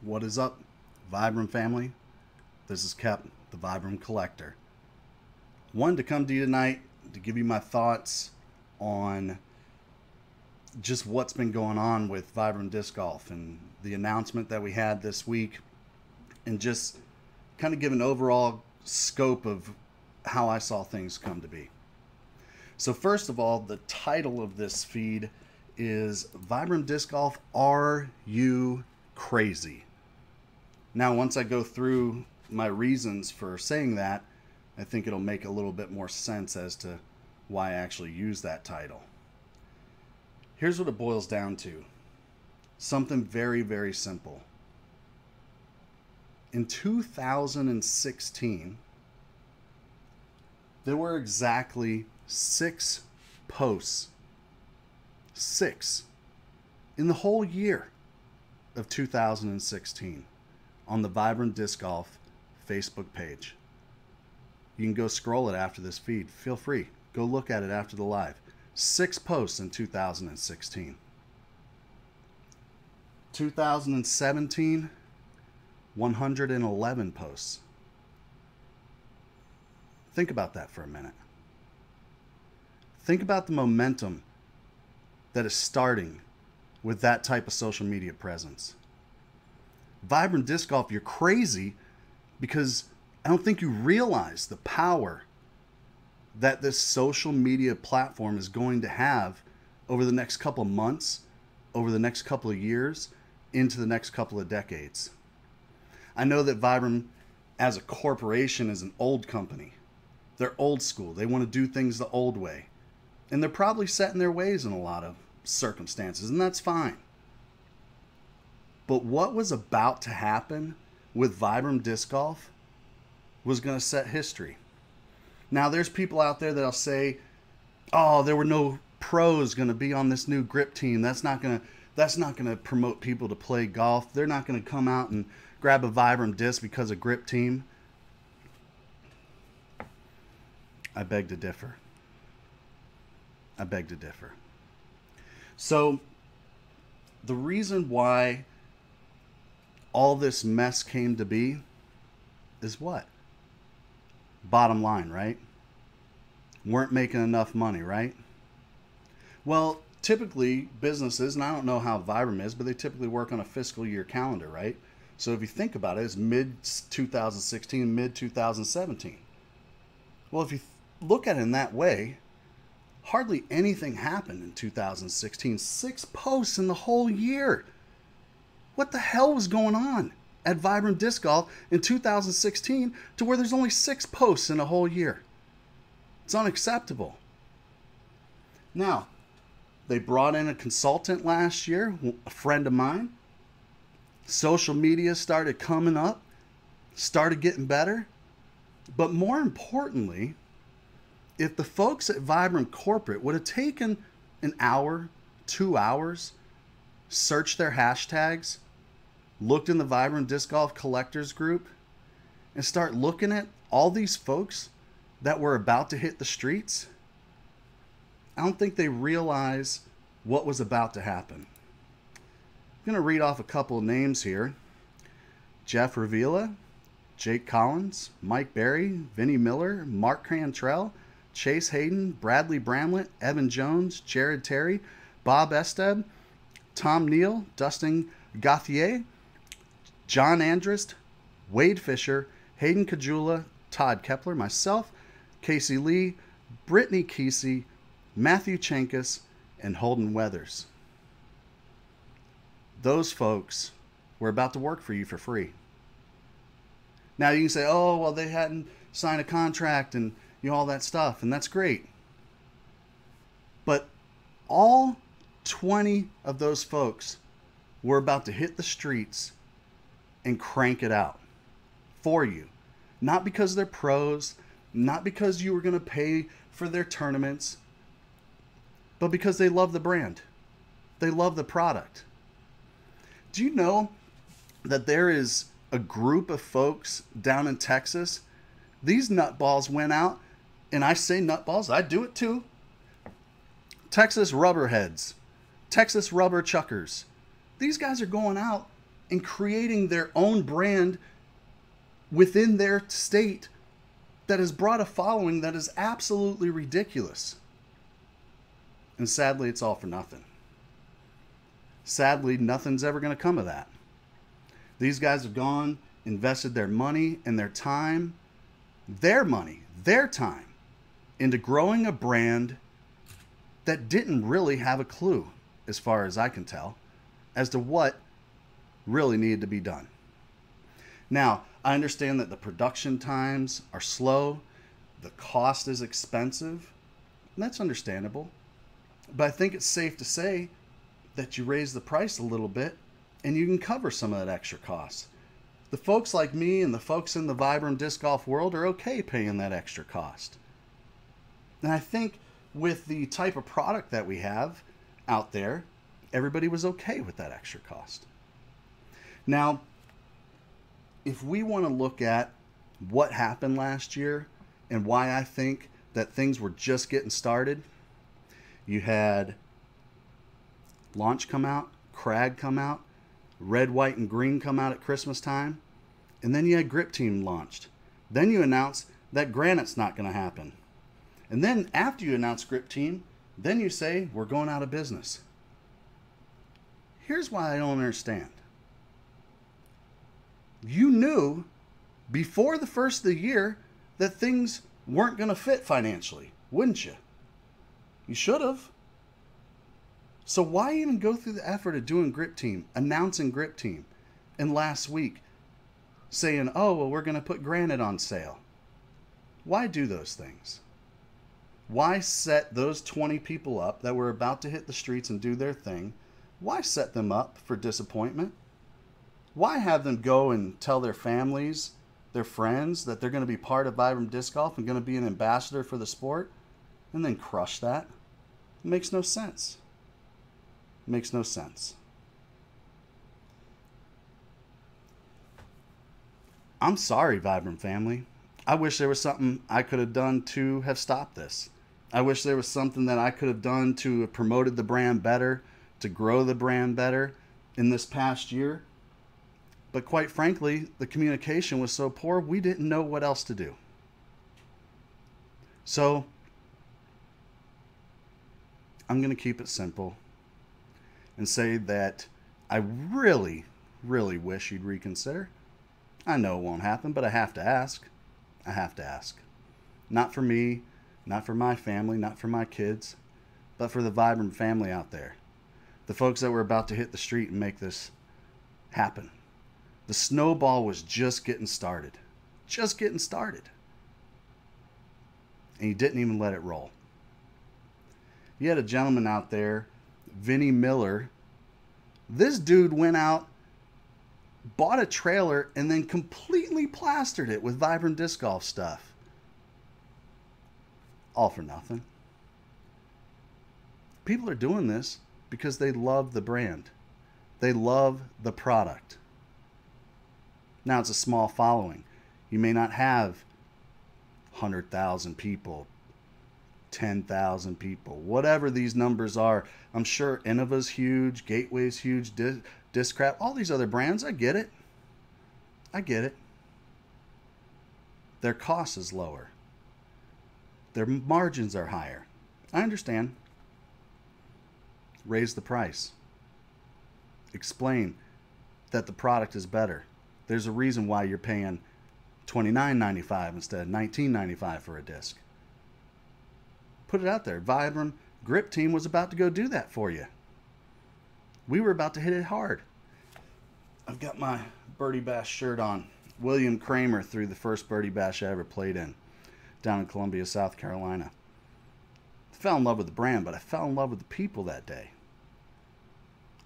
What is up, Vibram family? This is Kep, the Vibram Collector. Wanted to come to you tonight to give you my thoughts on just what's been going on with Vibram Disc Golf and the announcement that we had this week, and just kind of give an overall scope of how I saw things come to be. So first of all, the title of this feed is Vibram Disc Golf, Are You Crazy? Now, once I go through my reasons for saying that, I think it'll make a little bit more sense as to why I actually use that title. Here's what it boils down to. Something very, very simple. In 2016, there were exactly 6 posts. 6 in the whole year of 2016 on the Vibram Disc Golf Facebook page. You can go scroll it after this feed. Feel free. Go look at it after the live. 6 posts in 2016. 2017, 111 posts. Think about that for a minute. Think about the momentum that is starting with that type of social media presence. Vibram Disc Golf, you're crazy because I don't think you realize the power that this social media platform is going to have over the next couple of months, over the next couple of years, into the next couple of decades. I know that Vibram as a corporation is an old company. They're old school. They want to do things the old way. And they're probably set in their ways in a lot of circumstances, and that's fine. But what was about to happen with Vibram Disc Golf was going to set history. Now, there's people out there that'll say, oh, there were no pros going to be on this new grip team. That's not going to promote people to play golf. They're not going to come out and grab a Vibram disc because of grip team. I beg to differ. I beg to differ. So the reason why all this mess came to be is what? Bottom line, right? Weren't making enough money, right? Well, typically businesses, and I don't know how Vibram is, but they typically work on a fiscal year calendar, right? So if you think about it, it's mid-2016, mid-2017. Well, if you look at it in that way, hardly anything happened in 2016. 6 posts in the whole year. What the hell was going on at Vibram Disc Golf in 2016 to where there's only 6 posts in a whole year? It's unacceptable. Now, they brought in a consultant last year, a friend of mine. Social media started coming up, started getting better. But more importantly, if the folks at Vibram Corporate would have taken an hour, 2 hours, searched their hashtags, looked in the Vibram Disc Golf Collectors group, and start looking at all these folks that were about to hit the streets, I don't think they realize what was about to happen. I'm going to read off a couple of names here. Jeff Ravila, Jake Collins, Mike Berry, Vinnie Miller, Mark Cantrell, Chase Hayden, Bradley Bramlett, Evan Jones, Jared Terry, Bob Esteb, Tom Neal, Dustin Gauthier, John Andrist, Wade Fisher, Hayden Kajula, Todd Kepler, myself, Casey Lee, Brittany Kesey, Matthew Chenkus, and Holden Weathers. Those folks were about to work for you for free. Now you can say, oh, well, they hadn't signed a contract and all that stuff, and that's great. But all 20 of those folks were about to hit the streets and crank it out for you. Not because they're pros, not because you were going to pay for their tournaments, but because they love the brand. They love the product. Do you know that there is a group of folks down in Texas? These nutballs went out, and I say nutballs, I do it too. Texas Rubberheads, Texas Rubber Chuckers. These guys are going out and creating their own brand within their state that has brought a following that is absolutely ridiculous. And sadly, it's all for nothing. Sadly, nothing's ever going to come of that. These guys have gone, invested their money and their time, their money, their time, into growing a brand that didn't really have a clue, as far as I can tell, as to what really needed to be done. Now, I understand that the production times are slow, the cost is expensive, and that's understandable. But I think it's safe to say that you raise the price a little bit and you can cover some of that extra cost. The folks like me and the folks in the Vibram disc golf world are okay paying that extra cost. And I think with the type of product that we have out there, everybody was okay with that extra cost. Now, if we want to look at what happened last year and why I think that things were just getting started, you had Launch come out, Crag come out, Red, White, and Green come out at Christmas time, and then you had Grip Team launched. Then you announced that Granite's not going to happen. And then after you announce Grip Team, then you say, we're going out of business. Here's why I don't understand. You knew before the first of the year that things weren't going to fit financially, wouldn't you? You should have. So why even go through the effort of doing Grip Team, announcing Grip Team, and last week saying, oh, well, we're going to put Granite on sale? Why do those things? Why set those 20 people up that were about to hit the streets and do their thing? Why set them up for disappointment? Why have them go and tell their families, their friends, that they're going to be part of Vibram Disc Golf and going to be an ambassador for the sport, and then crush that? It makes no sense. It makes no sense. I'm sorry, Vibram family. I wish there was something I could have done to have stopped this. I wish there was something that I could have done to have promoted the brand better, to grow the brand better in this past year. But quite frankly, the communication was so poor, we didn't know what else to do. So, I'm going to keep it simple and say that I really, really wish you'd reconsider. I know it won't happen, but I have to ask. I have to ask. Not for me, not for my family, not for my kids, but for the Vibram family out there. The folks that were about to hit the street and make this happen. The snowball was just getting started. Just getting started. And you didn't even let it roll. You had a gentleman out there, Vinny Miller. This dude went out, bought a trailer, and then completely plastered it with Vibram Disc Golf stuff. All for nothing. People are doing this because they love the brand. They love the product. Now, it's a small following. You may not have 100,000 people, 10,000 people, whatever these numbers are. I'm sure Innova's huge, Gateway's huge, Discraft, all these other brands. I get it. I get it. Their cost is lower. Their margins are higher. I understand. Raise the price. Explain that the product is better. There's a reason why you're paying $29.95 instead of $19.95 for a disc. Put it out there. Vibram Grip Team was about to go do that for you. We were about to hit it hard. I've got my Birdie Bash shirt on. William Kramer threw the first Birdie Bash I ever played in, down in Columbia, South Carolina. I fell in love with the brand, but I fell in love with the people that day.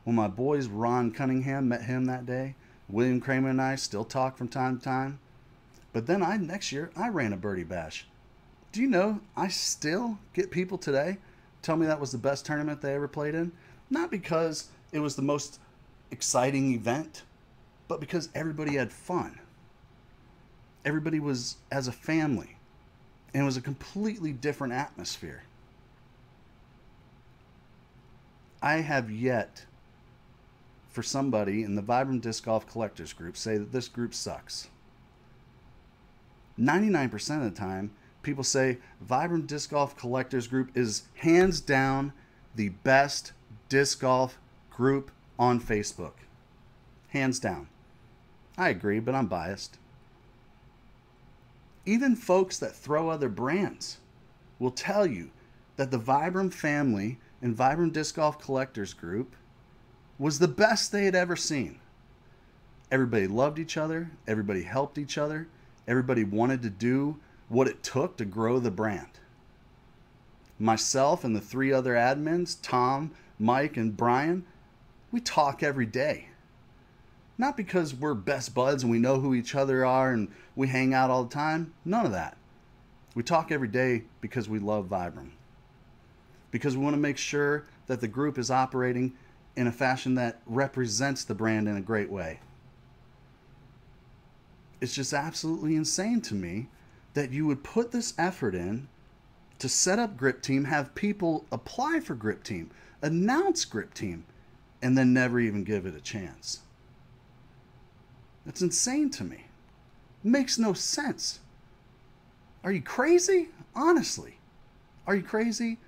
When my boys Ron Cunningham met him that day, William Kramer and I still talk from time to time. But then next year, I ran a Birdie Bash. Do you know I still get people today tell me that was the best tournament they ever played in? Not because it was the most exciting event, but because everybody had fun. Everybody was as a family. And it was a completely different atmosphere. I have yet, for somebody in the Vibram Disc Golf Collectors group say that this group sucks. 99% of the time, people say Vibram Disc Golf Collectors group is hands down the best disc golf group on Facebook. Hands down. I agree, but I'm biased. Even folks that throw other brands will tell you that the Vibram family and Vibram Disc Golf Collectors group was the best they had ever seen. Everybody loved each other. Everybody helped each other. Everybody wanted to do what it took to grow the brand. Myself and the 3 other admins, Tom, Mike, and Brian, we talk every day. Not because we're best buds and we know who each other are and we hang out all the time. None of that. We talk every day because we love Vibram. Because we want to make sure that the group is operating in a fashion that represents the brand in a great way. It's just absolutely insane to me that you would put this effort in to set up Grip Team, have people apply for Grip Team, announce Grip Team, and then never even give it a chance. That's insane to me. It makes no sense. Are you crazy? Honestly, are you crazy?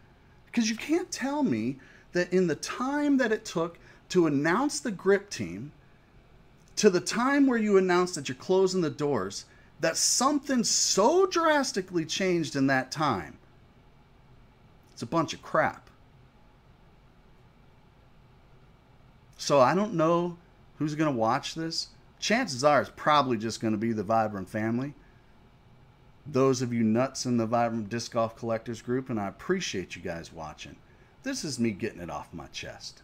Because you can't tell me that in the time that it took to announce the Grip Team to the time where you announce that you're closing the doors, that something so drastically changed in that time. It's a bunch of crap. So I don't know who's going to watch this. Chances are it's probably just going to be the Vibram family. Those of you nuts in the Vibram Disc Golf Collectors group, and I appreciate you guys watching. This is me getting it off my chest.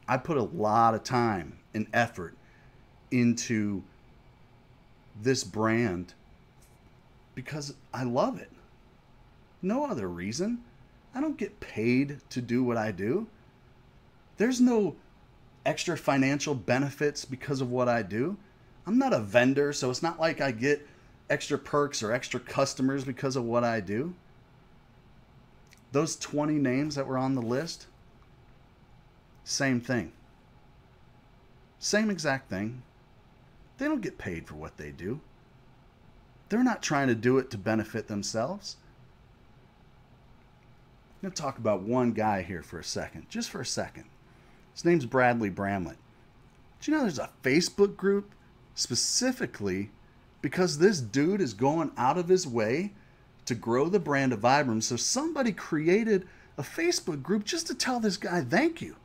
I put a lot of time and effort into this brand because I love it. No other reason. I don't get paid to do what I do. There's no extra financial benefits because of what I do. I'm not a vendor, so it's not like I get extra perks or extra customers because of what I do. Those 20 names that were on the list, same thing. Same exact thing. They don't get paid for what they do. They're not trying to do it to benefit themselves. I'm going to talk about one guy here for a second, just for a second. His name's Bradley Bramlett. Do you know there's a Facebook group specifically because this dude is going out of his way to grow the brand of Vibram? So somebody created a Facebook group just to tell this guy thank you.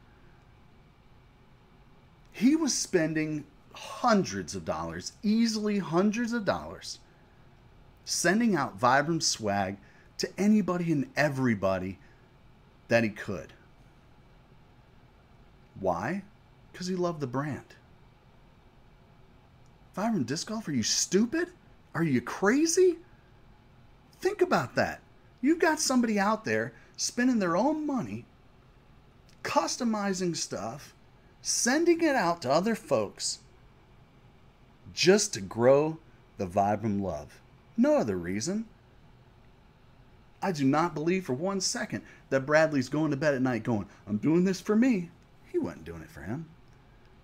He was spending hundreds of dollars, easily hundreds of dollars, sending out Vibram swag to anybody and everybody that he could. Why? Because he loved the brand. Vibram Disc Golf, are you stupid? Are you crazy? Think about that. You've got somebody out there spending their own money, customizing stuff, sending it out to other folks just to grow the Vibram love. No other reason. I do not believe for 1 second that Bradley's going to bed at night going, I'm doing this for me. He wasn't doing it for him.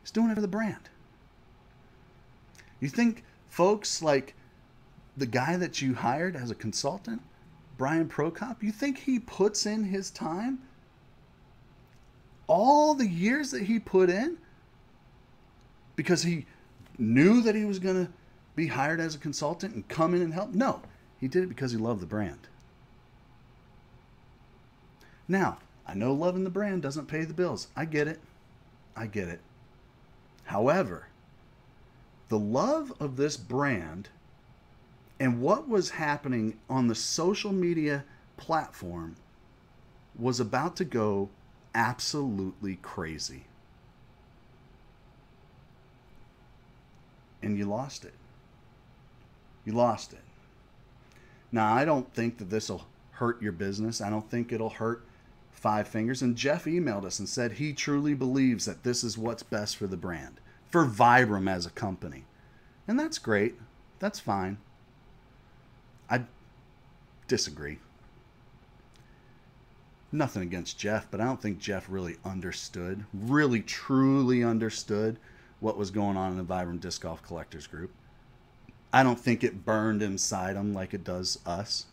He's doing it for the brand. You think folks like the guy that you hired as a consultant, Brian Prokop, you think he puts in his time? All the years that he put in? Because he knew that he was going to be hired as a consultant and come in and help? No, he did it because he loved the brand. Now, I know loving the brand doesn't pay the bills. I get it. I get it. However, the love of this brand and what was happening on the social media platform was about to go absolutely crazy. And you lost it. You lost it. Now, I don't think that this will hurt your business. I don't think it'll hurt Five Fingers. And Jeff emailed us and said he truly believes that this is what's best for the brand, for Vibram as a company. And that's great. That's fine. I disagree. Nothing against Jeff, but I don't think Jeff really understood, really truly understood what was going on in the Vibram Disc Golf Collectors group. I don't think it burned inside him like it does us.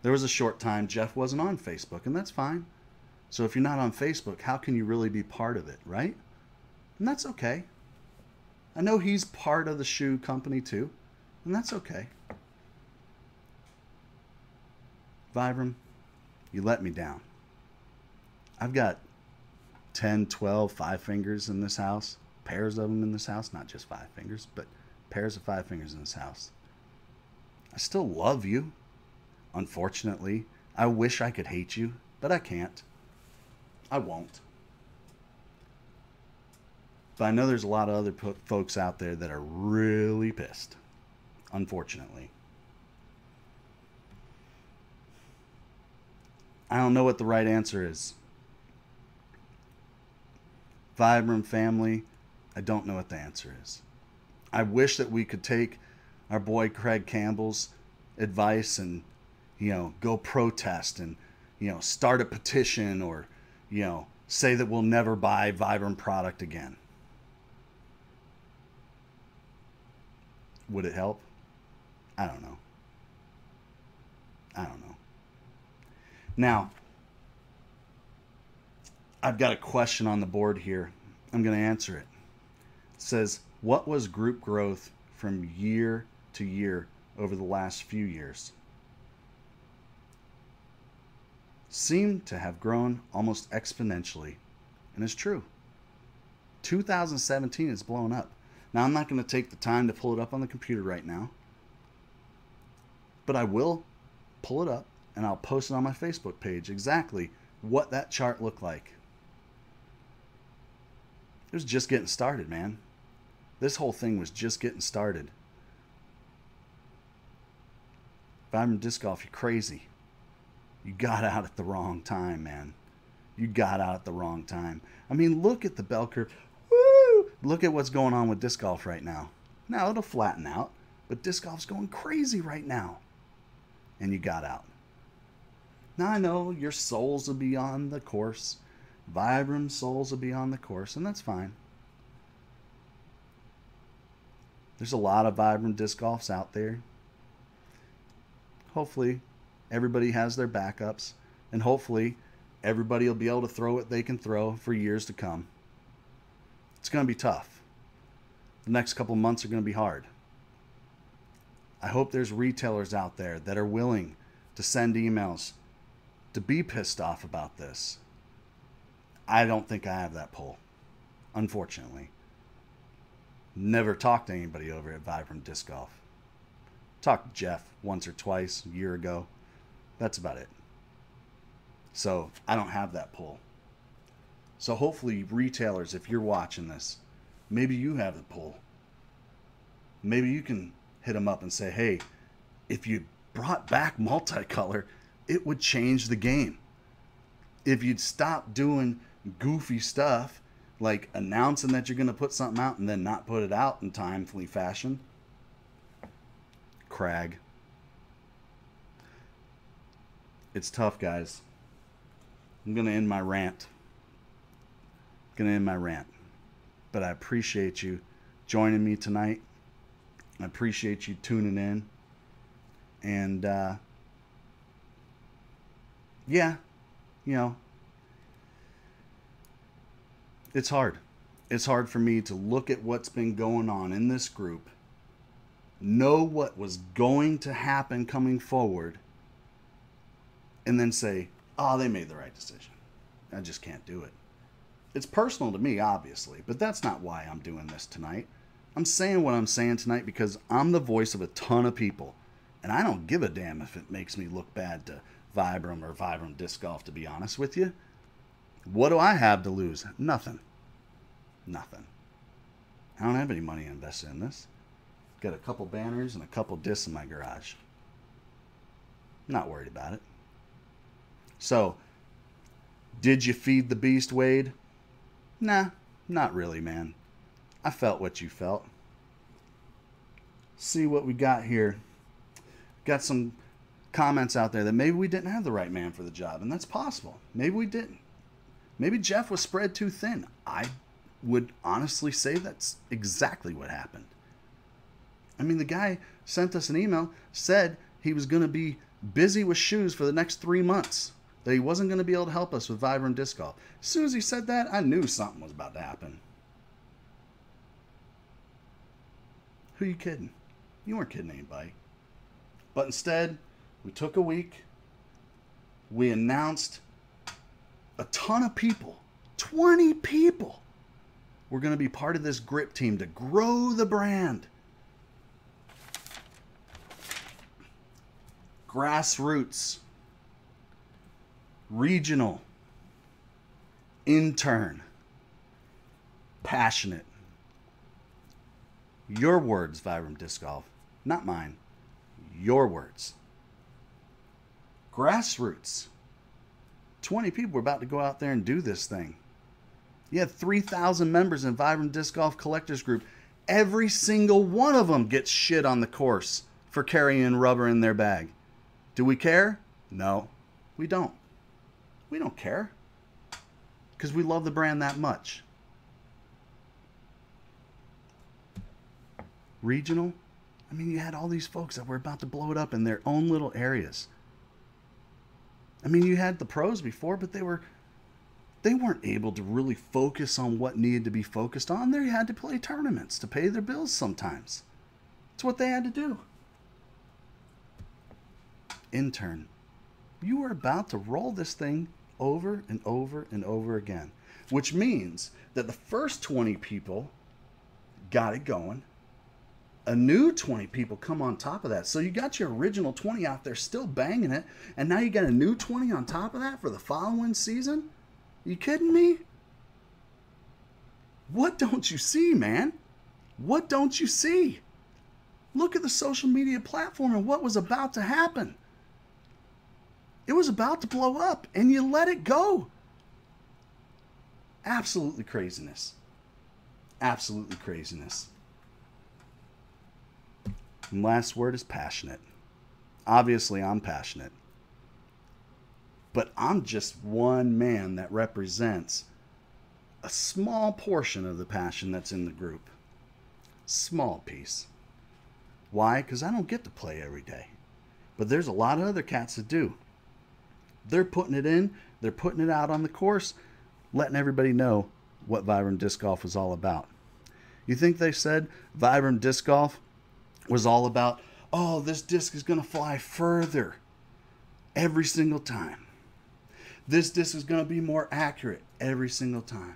There was a short time Jeff wasn't on Facebook, and that's fine. So if you're not on Facebook, how can you really be part of it, right? And that's okay. I know he's part of the shoe company too, and that's okay. Vibram, you let me down. I've got 10, 12 five fingers in this house, pairs of them in this house, not just five fingers, but pairs of five fingers in this house. I still love you. Unfortunately, I wish I could hate you, but I can't. I won't. But I know there's a lot of other folks out there that are really pissed, unfortunately. I don't know what the right answer is. Vibram family, I don't know what the answer is. I wish that we could take our boy Craig Campbell's advice and, go protest and, start a petition or, say that we'll never buy Vibram product again. Would it help? I don't know. Now, I've got a question on the board here. I'm going to answer it. It says, what was group growth from year to year over the last few years? Seemed to have grown almost exponentially. And it's true. 2017 is blowing up. Now, I'm not going to take the time to pull it up on the computer right now. But I will pull it up and I'll post it on my Facebook page exactly what that chart looked like. It was just getting started, man. This whole thing was just getting started. Vibram Disc Golf, you're crazy. You got out at the wrong time, man. You got out at the wrong time. I mean, look at the bell curve. Woo! Look at what's going on with disc golf right now. Now, it'll flatten out, but disc golf's going crazy right now. And you got out. Now, I know your souls will be on the course. Vibram souls will be on the course, and that's fine. There's a lot of Vibram disc golfs out there. Hopefully, everybody has their backups, and hopefully, everybody will be able to throw what they can throw for years to come. It's going to be tough. The next couple of months are going to be hard. I hope there's retailers out there that are willing to send emails to be pissed off about this. I don't think I have that pull, unfortunately. Never talked to anybody over at Vibram Disc Golf. Talked to Jeff once or twice a year ago. That's about it. So I don't have that pull. So hopefully retailers, if you're watching this, maybe you have the pull. Maybe you can hit them up and say, hey, if you brought back multicolor, it would change the game. If you'd stop doing goofy stuff, like announcing that you're going to put something out and then not put it out in timely fashion. Crag. It's tough, guys. I'm going to end my rant. But I appreciate you joining me tonight. I appreciate you tuning in. And, yeah, it's hard. It's hard for me to look at what's been going on in this group, know what was going to happen coming forward, and then say, oh, they made the right decision. I just can't do it. It's personal to me, obviously, but that's not why I'm doing this tonight. I'm saying what I'm saying tonight because I'm the voice of a ton of people, and I don't give a damn if it makes me look bad to Vibram or Vibram Disc Golf, to be honest with you. What do I have to lose? Nothing. I don't have any money invested in this. Got a couple banners and a couple discs in my garage. Not worried about it. So, did you feed the beast, Wade? Nah, not really, man. I felt what you felt. See what we got here. Got some comments out there that maybe we didn't have the right man for the job, and that's possible. Maybe we didn't. Maybe Jeff was spread too thin. I would honestly say that's exactly what happened. I mean, the guy sent us an email, said he was going to be busy with shoes for the next 3 months, that he wasn't going to be able to help us with Vibram Disc Golf. As soon as he said that, I knew something was about to happen. Who are you kidding? You weren't kidding anybody. But instead, we took a week. We announced a ton of people, 20 people, were going to be part of this grip team to grow the brand. Grassroots, regional, intern, passionate. Your words, Vibram Disc Golf, not mine. Your words. Grassroots. 20 people were about to go out there and do this thing. You had 3,000 members in Vibram Disc Golf Collectors Group. Every single one of them gets shit on the course for carrying rubber in their bag. Do we care? No, we don't. We don't care because we love the brand that much. Regional, I mean, you had all these folks that were about to blow it up in their own little areas. I mean, you had the pros before, but they weren't able to really focus on what needed to be focused on. They had to play tournaments to pay their bills sometimes. It's what they had to do. Intern, you were about to roll this thing over and over and over again, which means that the first 20 people got it going. A new 20 people come on top of that. So you got your original 20 out there still banging it, and now you got a new 20 on top of that for the following season? You kidding me? What don't you see, man? What don't you see? Look at the social media platform and what was about to happen. It was about to blow up, and you let it go. Absolutely craziness. Absolutely craziness. And last word is passionate. Obviously, I'm passionate. But I'm just one man that represents a small portion of the passion that's in the group. Small piece. Why? Because I don't get to play every day. But there's a lot of other cats that do. They're putting it in. They're putting it out on the course, letting everybody know what Vibram Disc Golf was all about. You think they said Vibram Disc Golf was all about, oh, this disc is going to fly further every single time. This disc is going to be more accurate every single time.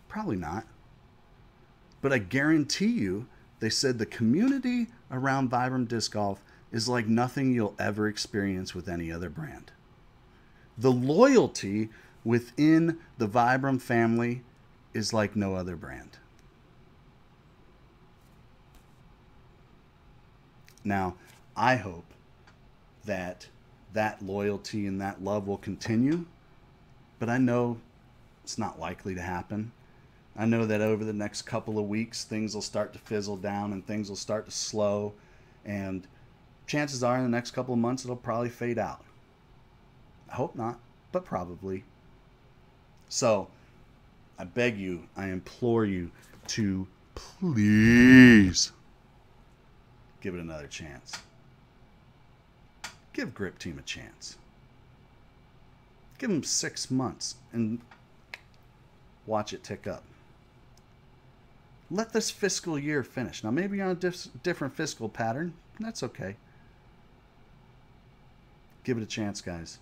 Probably not. But I guarantee you, they said the community around Vibram Disc Golf is like nothing you'll ever experience with any other brand. The loyalty within the Vibram family is like no other brand. Now, I hope that that loyalty and that love will continue, but I know it's not likely to happen. I know that over the next couple of weeks, things will start to fizzle down and things will start to slow, and chances are in the next couple of months, it'll probably fade out. I hope not, but probably. So, I beg you, I implore you to please give it another chance. Give Grip Team a chance. Give them 6 months and watch it tick up. Let this fiscal year finish. Now, maybe you're on a different fiscal pattern. That's okay. Give it a chance, guys.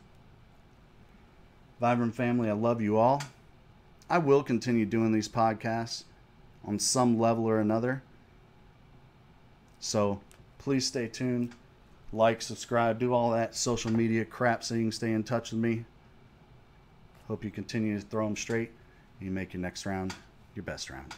Vibram family, I love you all. I will continue doing these podcasts on some level or another. So, please stay tuned. Like, subscribe, do all that social media crap so you can stay in touch with me. Hope you continue to throw them straight. You make your next round your best round.